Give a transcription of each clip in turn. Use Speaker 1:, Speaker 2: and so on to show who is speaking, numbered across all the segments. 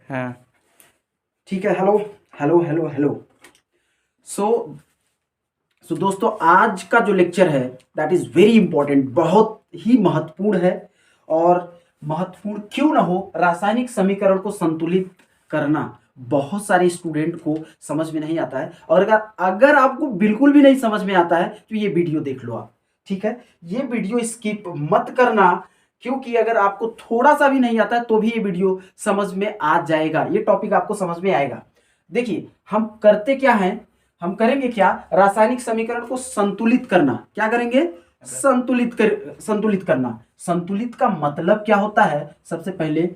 Speaker 1: हाँ।
Speaker 2: ठीक है। Hello hello hello hello. So so दोस्तों, आज का जो लेक्चर है दैट इज वेरी इंपॉर्टेंट, बहुत ही महत्वपूर्ण है। और महत्वपूर्ण क्यों ना हो, रासायनिक समीकरण को संतुलित करना बहुत सारे स्टूडेंट को समझ में नहीं आता है। और अगर अगर आपको बिल्कुल भी नहीं समझ में आता है तो ये वीडियो देख लो आप। ठीक है, ये वीडियो स्किप मत करना, क्योंकि अगर आपको थोड़ा सा भी नहीं आता है तो भी ये वीडियो समझ में आ जाएगा, ये टॉपिक आपको समझ में आएगा। देखिए, हम करते क्या हैं, हम करेंगे क्या, रासायनिक समीकरण को संतुलित करना। क्या करेंगे? संतुलित करना। संतुलित का मतलब क्या होता है, सबसे पहले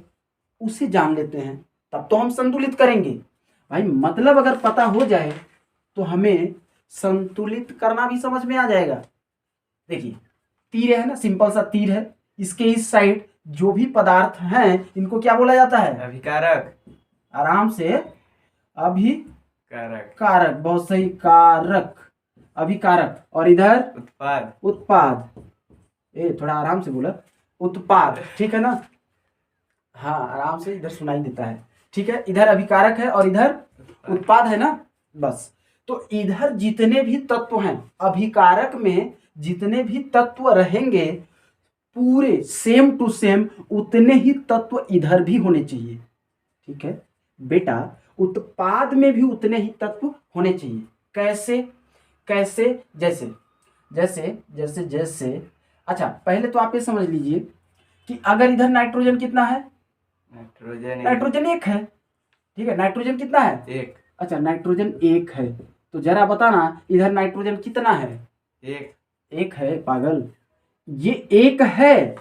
Speaker 2: उसे जान लेते हैं, तब तो हम संतुलित करेंगे। भाई मतलब अगर पता हो जाए तो हमें संतुलित करना भी समझ में आ जाएगा। देखिए, तीर है ना, सिंपल सा तीर है, इसके इस साइड जो भी पदार्थ हैं इनको क्या बोला जाता है?
Speaker 1: अभिकारक।
Speaker 2: आराम से, अभी
Speaker 1: कारक।
Speaker 2: कारक, बहुत सही, कारक, अभिकारक। और इधर
Speaker 1: उत्पाद।
Speaker 2: उत्पाद। थोड़ा आराम से बोला, उत्पाद, ठीक है ना? हाँ, आराम से, इधर सुनाई देता है। ठीक है, इधर अभिकारक है और इधर उत्पाद है ना, बस। तो इधर जितने भी तत्व हैं, अभिकारक में जितने भी तत्व रहेंगे, पूरे सेम टू सेम उतने ही तत्व इधर भी होने चाहिए। ठीक है बेटा, उत्पाद में भी उतने ही तत्व होने चाहिए। कैसे? कैसे? जैसे जैसे जैसे जैसे अच्छा, पहले तो आप ये समझ लीजिए कि अगर इधर नाइट्रोजन कितना है? नाइट्रोजन एक है। ठीक है, नाइट्रोजन कितना है?
Speaker 1: एक।
Speaker 2: अच्छा, नाइट्रोजन एक है, तो जरा बताना इधर नाइट्रोजन कितना है?
Speaker 1: एक।
Speaker 2: एक है पागल, ये एक है,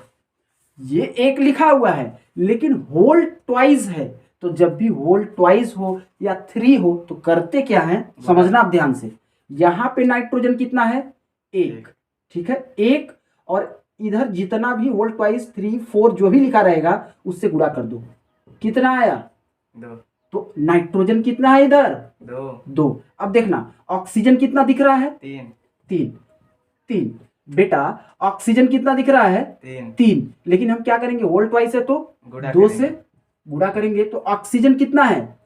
Speaker 2: ये एक लिखा हुआ है, लेकिन होल ट्वाइस है। तो जब भी होल ट्वाइस हो या थ्री हो तो करते क्या है, समझना आप ध्यान से। यहां पे नाइट्रोजन कितना है? एक। ठीक है, एक, और इधर जितना भी होल ट्वाइस, थ्री, फोर जो भी लिखा रहेगा उससे गुणा कर दो। कितना आया?
Speaker 1: दो।
Speaker 2: तो नाइट्रोजन कितना है इधर?
Speaker 1: दो।
Speaker 2: दो। अब देखना, ऑक्सीजन कितना दिख रहा है?
Speaker 1: तीन।
Speaker 2: तीन। तीन। बेटा, ऑक्सीजन कितना दिख रहा है?
Speaker 1: तीन।
Speaker 2: तीन। लेकिन हम क्या करेंगे, होल ट्वाइस है तो दो से गुणा करेंगे, तो ऑक्सीजन कितना है?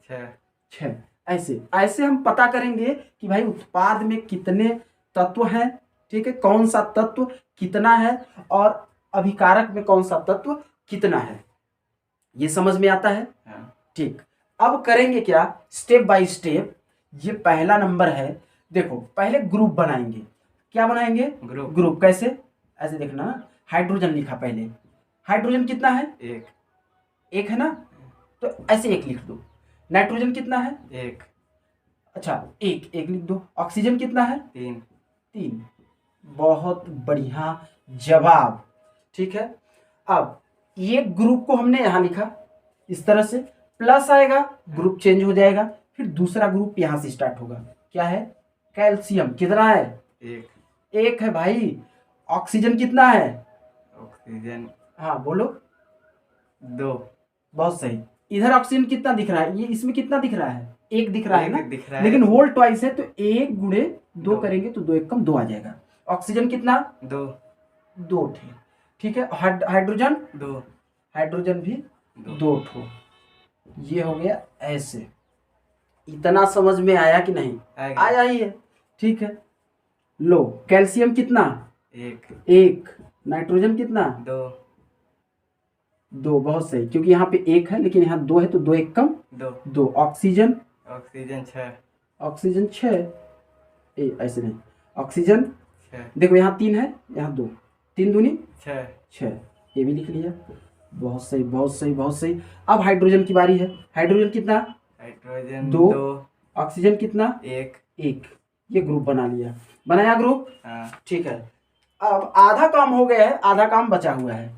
Speaker 2: छह। ऐसे ऐसे हम पता करेंगे कि भाई उत्पाद में कितने तत्व हैं। ठीक है, कौन सा तत्व कितना है और अभिकारक में कौन सा तत्व कितना है, ये समझ में आता है। ठीक, अब करेंगे क्या, स्टेप बाय स्टेप। ये पहला नंबर है। देखो, पहले ग्रुप बनाएंगे। क्या बनाएंगे? ग्रुप। कैसे? ऐसे देखना, हाइड्रोजन लिखा पहले, हाइड्रोजन कितना है?
Speaker 1: एक।
Speaker 2: एक है ना, तो ऐसे एक लिख दो। नाइट्रोजन कितना है?
Speaker 1: एक।
Speaker 2: अच्छा, एक एक लिख दो। ऑक्सीजन कितना है?
Speaker 1: तीन।
Speaker 2: तीन। बहुत बढ़िया जवाब। ठीक है, अब ये ग्रुप को हमने यहां लिखा, इस तरह से प्लस आएगा, ग्रुप चेंज हो जाएगा, फिर दूसरा ग्रुप यहां से स्टार्ट होगा। क्या है? कैल्शियम। कितना है?
Speaker 1: एक। एक
Speaker 2: है भाई। ऑक्सीजन कितना है?
Speaker 1: ऑक्सीजन,
Speaker 2: हाँ बोलो।
Speaker 1: दो।
Speaker 2: बहुत सही। इधर ऑक्सीजन कितना दिख रहा है? ये इसमें कितना दिख रहा है? एक दिख रहा है ना,
Speaker 1: दिख रहा
Speaker 2: लेकिन
Speaker 1: है।
Speaker 2: होल ट्वाइस है तो एक गुणे दो करेंगे तो दो एक कम दो आ जाएगा। ऑक्सीजन कितना? दो। दो थे। ठीक है, हाइड्रोजन
Speaker 1: दो।
Speaker 2: हाइड्रोजन भी दो ठो। ये हो गया ऐसे। इतना समझ में आया कि नहीं? आया ही है। ठीक है, लो, कैल्शियम कितना? एक। एक। नाइट्रोजन कितना? दो। दो, बहुत सही, क्योंकि यहाँ पे एक है लेकिन यहाँ दो है तो दो एक कम दो। दो। ऑक्सीजन?
Speaker 1: ऑक्सीजन छः।
Speaker 2: ऑक्सीजन छः। ऐसे नहीं, ऑक्सीजन देखो, यहाँ तीन है, यहाँ दो, तीन दूनी छः। छः, ये भी लिख लिया। बहुत सही, बहुत सही, बहुत सही। अब हाइड्रोजन की बारी है। हाइड्रोजन कितना?
Speaker 1: हाइड्रोजन
Speaker 2: दो।
Speaker 1: दो।
Speaker 2: ऑक्सीजन कितना? एक। एक। ये ग्रुप बना लिया। बनाया ग्रुप? हाँ। ठीक है, अब आधा काम हो गया है, आधा काम बचा हुआ है।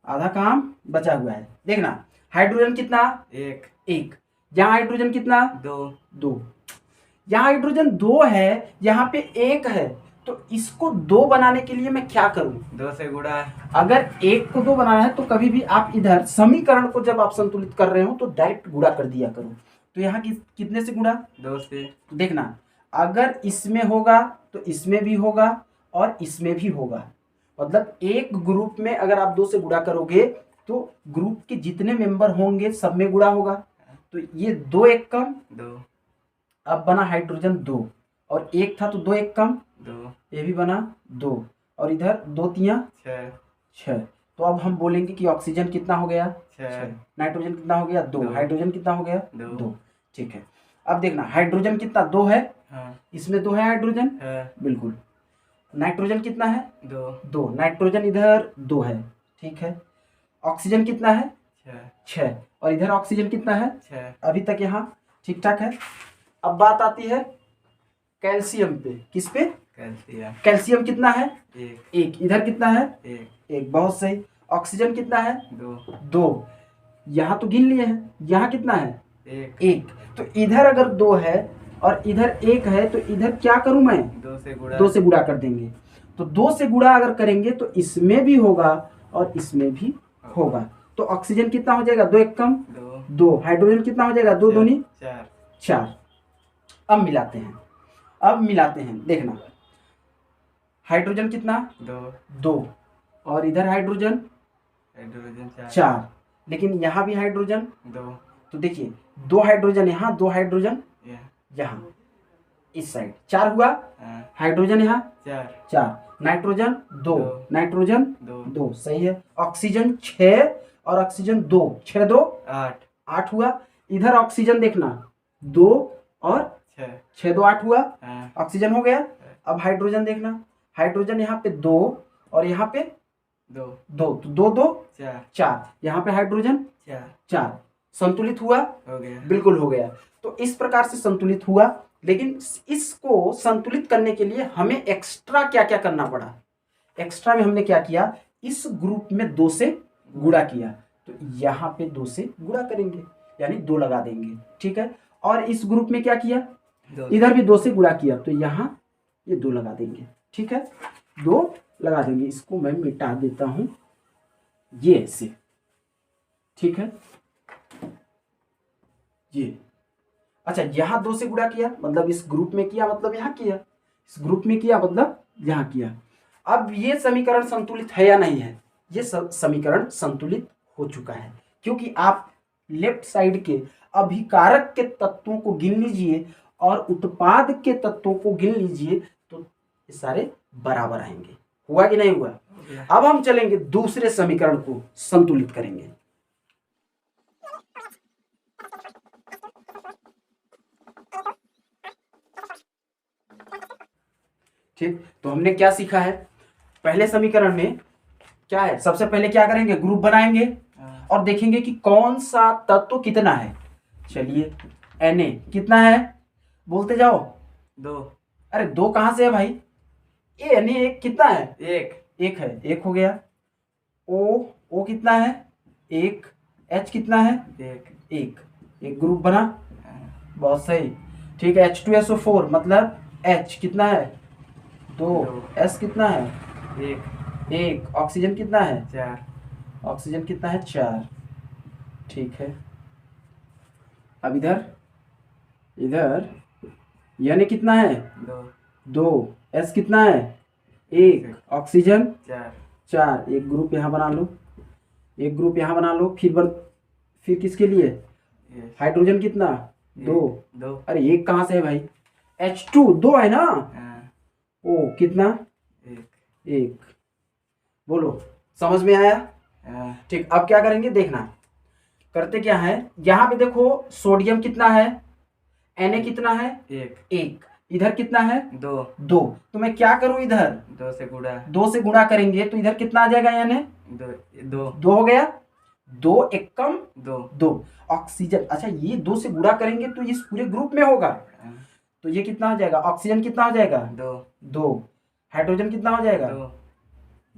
Speaker 2: आधा काम बचा हुआ है। देखना, हाइड्रोजन कितना? एक। एक। यहाँ हाइड्रोजन कितना? दो। दो। यहाँ हाइड्रोजन दो है, यहाँ पे एक है, तो इसको दो बनाने के लिए मैं क्या करूं? दो से गुणा। अगर एक को दो बनाना है तो कभी भी आप इधर समीकरण को जब आप संतुलित कर रहे हो तो डायरेक्ट गुणा कर दिया करो। तो यहाँ कितने से गुणा? दो से। तो देखना, अगर इसमें होगा तो इसमें भी होगा और इसमें भी होगा। मतलब एक ग्रुप में अगर आप दो से गुणा करोगे तो ग्रुप के जितने मेंबर होंगे सब में गुणा होगा। तो ये 2 एक कम,
Speaker 1: 2
Speaker 2: अब बना हाइड्रोजन 2, और एक था तो 2 एक कम,
Speaker 1: 2
Speaker 2: ये भी बना 2, और इधर 2 तियां
Speaker 1: 6
Speaker 2: 6। तो अब हम बोलेंगे कि ऑक्सीजन कितना हो गया
Speaker 1: 6
Speaker 2: नाइट्रोजन कितना हो गया 2,
Speaker 1: दो।
Speaker 2: हाइड्रोजन कितना हो गया
Speaker 1: 2
Speaker 2: 2। ठीक है, अब देखना हाइड्रोजन कितना 2 है,
Speaker 1: हाँ
Speaker 2: इसमें 2 है हाइड्रोजन,
Speaker 1: है
Speaker 2: बिल्कुल। नाइट्रोजन कितना है
Speaker 1: 2
Speaker 2: 2, नाइट्रोजन इधर 2 है, ठीक है। ऑक्सीजन कितना है
Speaker 1: 6
Speaker 2: 6, और इधर ऑक्सीजन कितना है
Speaker 1: 6
Speaker 2: अभी तक यहाँ ठीक ठाक है। अब बात आती है कैल्शियम पे, किस पे,
Speaker 1: कैल्शियम
Speaker 2: कैल्शियम कितना है
Speaker 1: 1
Speaker 2: 1, इधर कितना है
Speaker 1: 1
Speaker 2: 1, बहुत सही। ऑक्सीजन कितना है
Speaker 1: 2
Speaker 2: 2, यहाँ तो गिन लिए हैं, यहाँ कितना है
Speaker 1: 1
Speaker 2: 1, तो इधर अगर 2 है और इधर 1 है तो इधर क्या करूं मैं
Speaker 1: 2 से गुणा
Speaker 2: 2 से गुणा कर देंगे। तो 2 से गुणा अगर करेंगे तो इसमें भी होगा और इसमें भी होगा। तो ऑक्सीजन कितना हो जाएगा 2 एक कम 2, हाइड्रोजन कितना हो जाएगा 2 दूनी 4। अब मिलाते हैं, अब मिलाते हैं, देखना हाइड्रोजन कितना 2, और इधर हाइड्रोजन
Speaker 1: हाइड्रोजन
Speaker 2: 4, लेकिन यहाँ भी हाइड्रोजन
Speaker 1: 2
Speaker 2: तो देखिए 2 हाइड्रोजन यहाँ, 2 हाइड्रोजन यहाँ, इस साइड 4 हुआ, हाइड्रोजन यहाँ 4, नाइट्रोजन 2, नाइट्रोजन 2, सही है। ऑक्सीजन 6 और ऑक्सीजन 2, 6 2 8 हुआ। इधर ऑक्सीजन देखना 2 और 6 2 8 हुआ, ऑक्सीजन हो गया। अब हाइड्रोजन देखना, हाइड्रोजन यहाँ पे 2 और यहाँ पे 2 तो 2 2 4, यहाँ पे हाइड्रोजन 4, संतुलित हुआ,
Speaker 1: हो गया
Speaker 2: बिल्कुल हो गया। तो इस प्रकार से संतुलित हुआ, लेकिन इसको संतुलित करने के लिए हमें एक्स्ट्रा क्या क्या करना पड़ा। एक्स्ट्रा में हमने क्या किया, इस ग्रुप में 2 से गुणा किया, तो यहाँ पे 2 से गुणा करेंगे यानी 2 लगा देंगे, ठीक है। और इस ग्रुप में क्या किया, इधर भी 2 से गुणा किया, तो यहाँ ये 2 लगा देंगे, ठीक है, 2 लगा देंगे। इसको मैं मिटा देता हूं ये ऐसे, ठीक है, ये अच्छा यहाँ 2 से गुणा किया मतलब इस ग्रुप में किया, मतलब यहाँ किया, इस ग्रुप में किया मतलब यहाँ किया। अब ये समीकरण संतुलित है या नहीं है, ये समीकरण संतुलित हो चुका है, क्योंकि आप लेफ्ट साइड के अभिकारक के तत्वों को गिन लीजिए और उत्पाद के तत्वों को गिन लीजिए तो ये सारे बराबर आएंगे। हुआ कि नहीं हुआ? अब हम चलेंगे दूसरे समीकरण को संतुलित करेंगे। ठीक, तो हमने क्या सीखा है, पहले समीकरण में क्या है, सबसे पहले क्या करेंगे, ग्रुप बनाएंगे और देखेंगे कि कौन सा तत्व कितना है। चलिए Na कितना है, बोलते जाओ
Speaker 1: 2,
Speaker 2: अरे 2 कहां से है भाई, ये Na एक कितना है, 1 है, 1 हो गया। O कितना है 1, H कितना है 1, एक ग्रुप बना, बहुत सही, ठीक है। H2SO4 मतलब H कितना है 2, S कितना है 1, ऑक्सीजन कितना है
Speaker 1: 4,
Speaker 2: ऑक्सीजन कितना है 4, ठीक है। अब इधर यानी कितना है 2, S कितना है 1, ऑक्सीजन 4, एक ग्रुप यहाँ बना लो, एक ग्रुप यहाँ बना लो, फिर किसके लिए, हाइड्रोजन कितना 2, अरे 1 कहाँ से है भाई, H2 2 है ना, O कितना 1, बोलो समझ में आया? ठीक, अब क्या करेंगे देखना, करते क्या है, यहाँ पे देखो सोडियम कितना है, Na कितना है 1, इधर कितना है 2, तो मैं क्या करूं, इधर 2 से गुणा करेंगे तो इधर कितना आ जाएगा, यानी 2 हो गया, 2 एक कम 2, ऑक्सीजन, अच्छा ये 2 से गुणा करेंगे तो इस पूरे ग्रुप में होगा, तो ये कितना हो जाएगा, ऑक्सीजन कितना हो जाएगा 2, हाइड्रोजन कितना हो जाएगा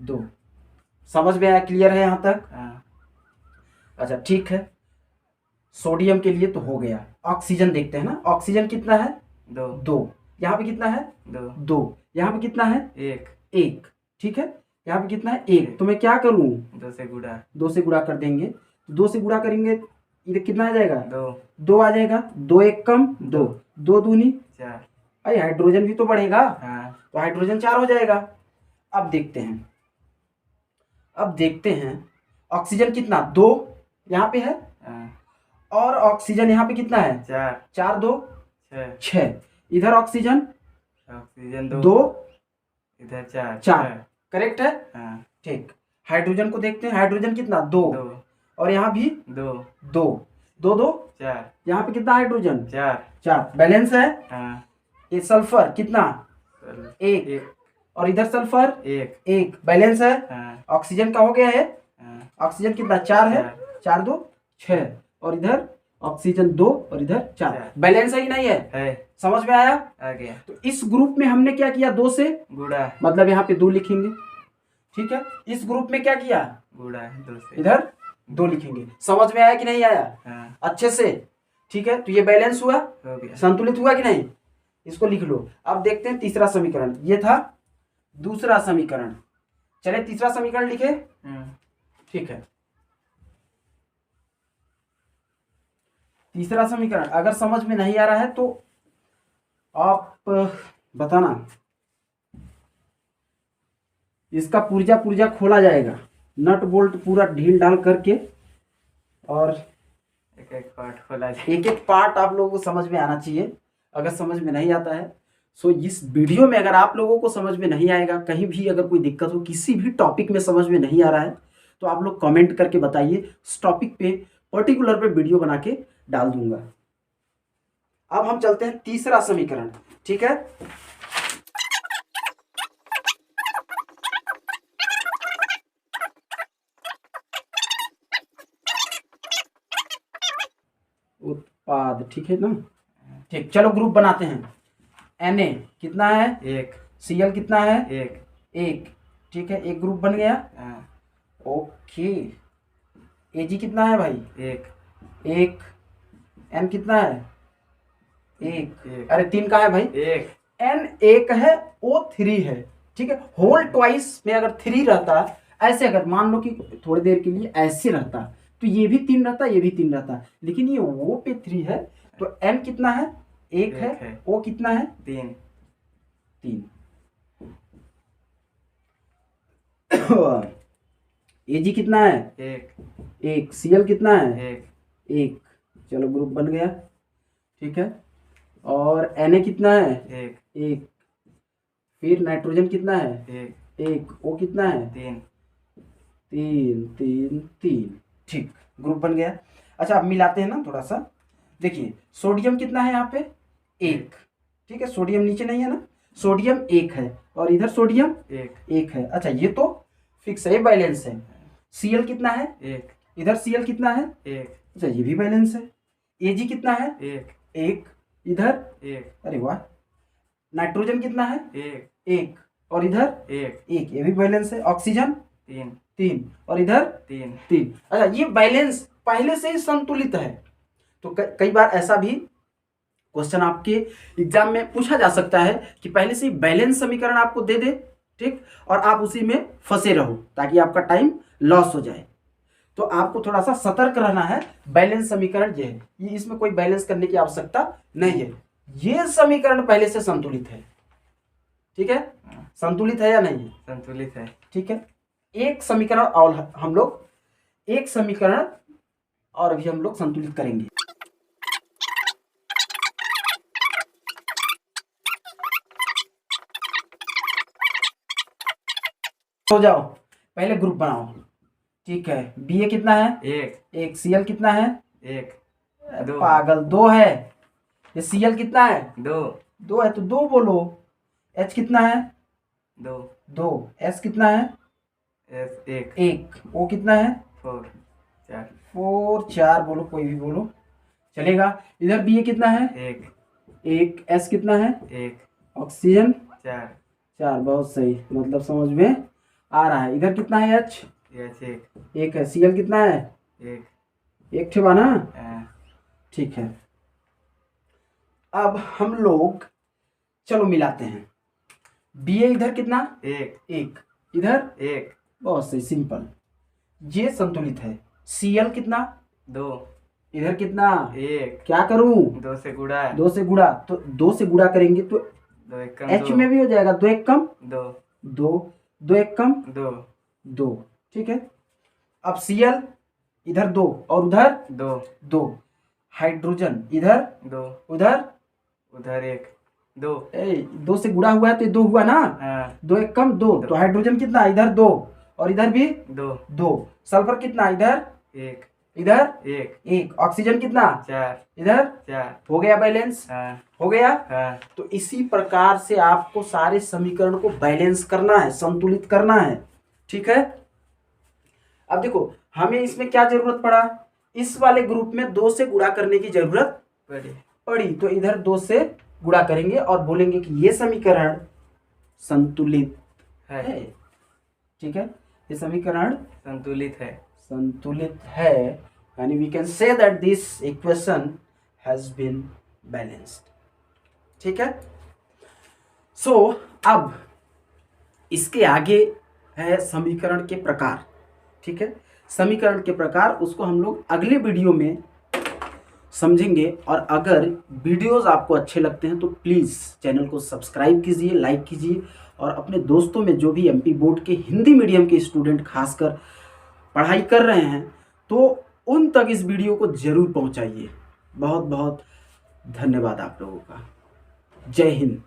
Speaker 2: 2। समझ में आया, क्लियर है यहां तक? अच्छा ठीक है, सोडियम के लिए तो हो गया। ऑक्सीजन देखते हैं ना, ऑक्सीजन कितना है 2, यहाँ पे कितना है 2, यहाँ पे कितना है 1, ठीक है, यहाँ पे कितना है 1, तो मैं क्या करूं 2 से गुणा कर देंगे, 2 से गुणा करेंगे इधर कितना आ जाएगा 2 आ जाएगा, 2 एक कम 2, 2 दूनी 4, अरे हाइड्रोजन भी तो बढ़ेगा, तो हाइड्रोजन 4 हो जाएगा। अब देखते हैं ऑक्सीजन कितना 2 यहाँ पे है और ऑक्सीजन यहाँ पे कितना है?
Speaker 1: 4
Speaker 2: 4 2
Speaker 1: 6
Speaker 2: 6। इधर ऑक्सीजन
Speaker 1: ऑक्सीजन
Speaker 2: 2
Speaker 1: 2 इधर 4
Speaker 2: 4। करेक्ट है?
Speaker 1: हाँ
Speaker 2: ठीक। हाइड्रोजन को देखते हैं। हाइड्रोजन कितना? 2।
Speaker 1: 2
Speaker 2: और यहाँ भी
Speaker 1: 2
Speaker 2: 2 2 2।
Speaker 1: 4
Speaker 2: यहाँ पे कितना हाइड्रोजन?
Speaker 1: 4
Speaker 2: 4। बैलेंस है।
Speaker 1: हाँ
Speaker 2: ये सल्फर कितना?
Speaker 1: चलो,
Speaker 2: 1। और इधर सल्फर
Speaker 1: 1
Speaker 2: 1। बैलेंस है।
Speaker 1: हाँ
Speaker 2: ऑक्सीजन का हो गया है।
Speaker 1: हाँ
Speaker 2: ऑक्सीजन कितना? 4 है। 4 2 6। और इधर ऑक्सीजन 2 और इधर 4।
Speaker 1: चार।
Speaker 2: बैलेंस है कि नहीं है?
Speaker 1: है
Speaker 2: समझ में आया?
Speaker 1: आ गया
Speaker 2: तो इस ग्रुप में हमने क्या किया? 2 से
Speaker 1: गुड़ा
Speaker 2: मतलब यहाँ पे 2 लिखेंगे। ठीक है। इस ग्रुप में क्या किया?
Speaker 1: गुड़ा 2 से
Speaker 2: इधर 2 लिखेंगे। समझ में आया कि नहीं आया?
Speaker 1: हाँ
Speaker 2: अच्छे से। ठीक है। तो ये बैलेंस हुआ,
Speaker 1: हो गया
Speaker 2: संतुलित हुआ कि नहीं? इसको लिख लो। अब देखते हैं तीसरा समीकरण। ये था दूसरा समीकरण। चले तीसरा समीकरण लिखे। ठीक है। तीसरा समीकरण अगर समझ में नहीं आ रहा है तो आप बताना। इसका पुर्जा पुर्जा खोला जाएगा, नट बोल्ट पूरा ढील ढाल करके, और
Speaker 1: एक एक पार्ट खोला जाए।
Speaker 2: एक एक पार्ट आप लोगों को समझ में आना चाहिए। अगर समझ में नहीं आता है सो इस वीडियो में अगर आप लोगों को समझ में नहीं आएगा, कहीं भी अगर कोई दिक्कत हो, किसी भी टॉपिक में समझ में नहीं आ रहा है, तो आप लोग कमेंट करके बताइए। इस टॉपिक पे पर्टिकुलर पे वीडियो बना के डाल दूंगा। अब हम चलते हैं तीसरा समीकरण। ठीक है। उत्पाद। ठीक है ना? ठीक। चलो ग्रुप बनाते हैं। Na कितना है?
Speaker 1: 1
Speaker 2: Cl कितना है?
Speaker 1: 1
Speaker 2: 1। ठीक है। एक ग्रुप बन गया।
Speaker 1: हाँ
Speaker 2: ओके। Ag कितना है भाई?
Speaker 1: 1
Speaker 2: 1। N कितना है? 1।
Speaker 1: एक।
Speaker 2: अरे 3 का है भाई?
Speaker 1: 1
Speaker 2: N 1 है, O 3 है। ठीक है। होल ट्वाइस में अगर 3 रहता, ऐसे अगर मान लो कि थोड़ी देर के लिए ऐसे रहता, तो ये भी 3 रहता, ये भी 3 रहता, लेकिन ये O पे 3 है, तो N कितना है? 1 है। O कितना है?
Speaker 1: 3
Speaker 2: 3। Ag कितना है? 1। Cl कितना है? 1। चलो ग्रुप बन गया। ठीक है। और Na कितना है? 1। फिर नाइट्रोजन कितना है? 1। O कितना है?
Speaker 1: 3
Speaker 2: 3 3 3। ठीक। ग्रुप बन गया। अच्छा अब मिलाते हैं ना थोड़ा सा। देखिए सोडियम कितना है यहाँ पे? 1। ठीक है। सोडियम नीचे नहीं है ना? सोडियम 1 है और इधर सोडियम 1 है। अच्छा ये तो फिक्स है, बैलेंस है। Cl कितना है?
Speaker 1: 1
Speaker 2: इधर Cl कितना है?
Speaker 1: 1
Speaker 2: अच्छा ये भी बैलेंस है। Ag कितना है? 1। इधर
Speaker 1: 1
Speaker 2: अरे वाह। नाइट्रोजन कितना है?
Speaker 1: 1
Speaker 2: 1। और इधर 1, ये भी बैलेंस है। ऑक्सीजन 3 और इधर 3। अच्छा ये बैलेंस पहले से ही संतुलित है। तो कई बार ऐसा भी क्वेश्चन आपके एग्जाम में पूछा जा सकता है कि पहले से ही बैलेंस समीकरण आपको दे दे, ठीक, और आप उसी में फंसे रहो ताकि आपका टाइम लॉस हो जाए। तो आपको थोड़ा सा सतर्क रहना है। बैलेंस समीकरण ये है, ये इसमें कोई बैलेंस करने की आवश्यकता नहीं है। ये समीकरण पहले से संतुलित है। ठीक है। संतुलित है या नहीं है?
Speaker 1: संतुलित है।
Speaker 2: ठीक है। एक समीकरण और हम लोग, एक समीकरण और अभी हम लोग संतुलित करेंगे। हो जाओ, पहले ग्रुप बनाओ। ठीक है। Ba कितना है? 1। Cl कितना है?
Speaker 1: 1
Speaker 2: पागल 2 है। ये Cl कितना है?
Speaker 1: 2
Speaker 2: है तो 2 बोलो। H कितना है?
Speaker 1: 2
Speaker 2: S कितना है? 1। O कितना है?
Speaker 1: 4
Speaker 2: 4 बोलो, कोई भी बोलो चलेगा। इधर Ba कितना है? 1। S कितना है?
Speaker 1: 1
Speaker 2: ऑक्सीजन
Speaker 1: 4
Speaker 2: बहुत सही, मतलब समझ में आ रहा है। इधर कितना है? H 1 है। Cl कितना है? 1 ठेवा ना? ठीक है। अब हम लोग चलो मिलाते हैं। Ba इधर कितना? 1। इधर
Speaker 1: 1
Speaker 2: बहुत सही, सिंपल, ये संतुलित है। Cl कितना?
Speaker 1: 2
Speaker 2: इधर कितना?
Speaker 1: 1
Speaker 2: क्या करूं?
Speaker 1: 2 से गुड़ा
Speaker 2: 2 से गुड़ा, तो 2 से गुड़ा करेंगे तो
Speaker 1: 2 1 कम
Speaker 2: H में भी हो जाएगा। 2 1 कम
Speaker 1: 2
Speaker 2: 2 1 कम
Speaker 1: 2
Speaker 2: ठीक है। अब Cl इधर 2 और उधर
Speaker 1: 2
Speaker 2: 2, हाइड्रोजन इधर
Speaker 1: 2
Speaker 2: उधर,
Speaker 1: उधर 1 2
Speaker 2: 2 से गुणा हुआ है तो 2 हुआ ना,
Speaker 1: हाँ
Speaker 2: 2 एक कम 2, तो हाइड्रोजन कितना, इधर 2 और इधर भी
Speaker 1: 2
Speaker 2: 2। सल्फर कितना, इधर
Speaker 1: 1
Speaker 2: इधर
Speaker 1: 1
Speaker 2: 1। ऑक्सीजन कितना,
Speaker 1: 4
Speaker 2: इधर
Speaker 1: 4
Speaker 2: हो गया बैलेंस,
Speaker 1: हाँ
Speaker 2: हो गया।
Speaker 1: हाँ
Speaker 2: तो इसी प्रकार से आपको सारे समीकरण को बैलेंस करना है, संतुलित करना है, ठीक है। अब देखो हमें इसमें क्या जरूरत पड़ा, इस वाले ग्रुप में 2 से गुणा करने की जरूरत
Speaker 1: बड़ी
Speaker 2: पड़ी, तो इधर 2 से गुणा करेंगे और बोलेंगे कि ये समीकरण संतुलित
Speaker 1: है
Speaker 2: है, ठीक है, ये समीकरण
Speaker 1: संतुलित है।
Speaker 2: संतुलित है, यानी we can say that this equation has been balanced, ठीक है। सो अब इसके आगे है समीकरण के प्रकार, ठीक है। समीकरण के प्रकार उसको हम लोग अगले वीडियो में समझेंगे। और अगर वीडियोस आपको अच्छे लगते हैं तो प्लीज़ चैनल को सब्सक्राइब कीजिए, लाइक कीजिए और अपने दोस्तों में जो भी एमपी बोर्ड के हिंदी मीडियम के स्टूडेंट खासकर पढ़ाई कर रहे हैं तो उन तक इस वीडियो को ज़रूर पहुंचाइए। बहुत बहुत धन्यवाद आप लोगों का। जय हिंद।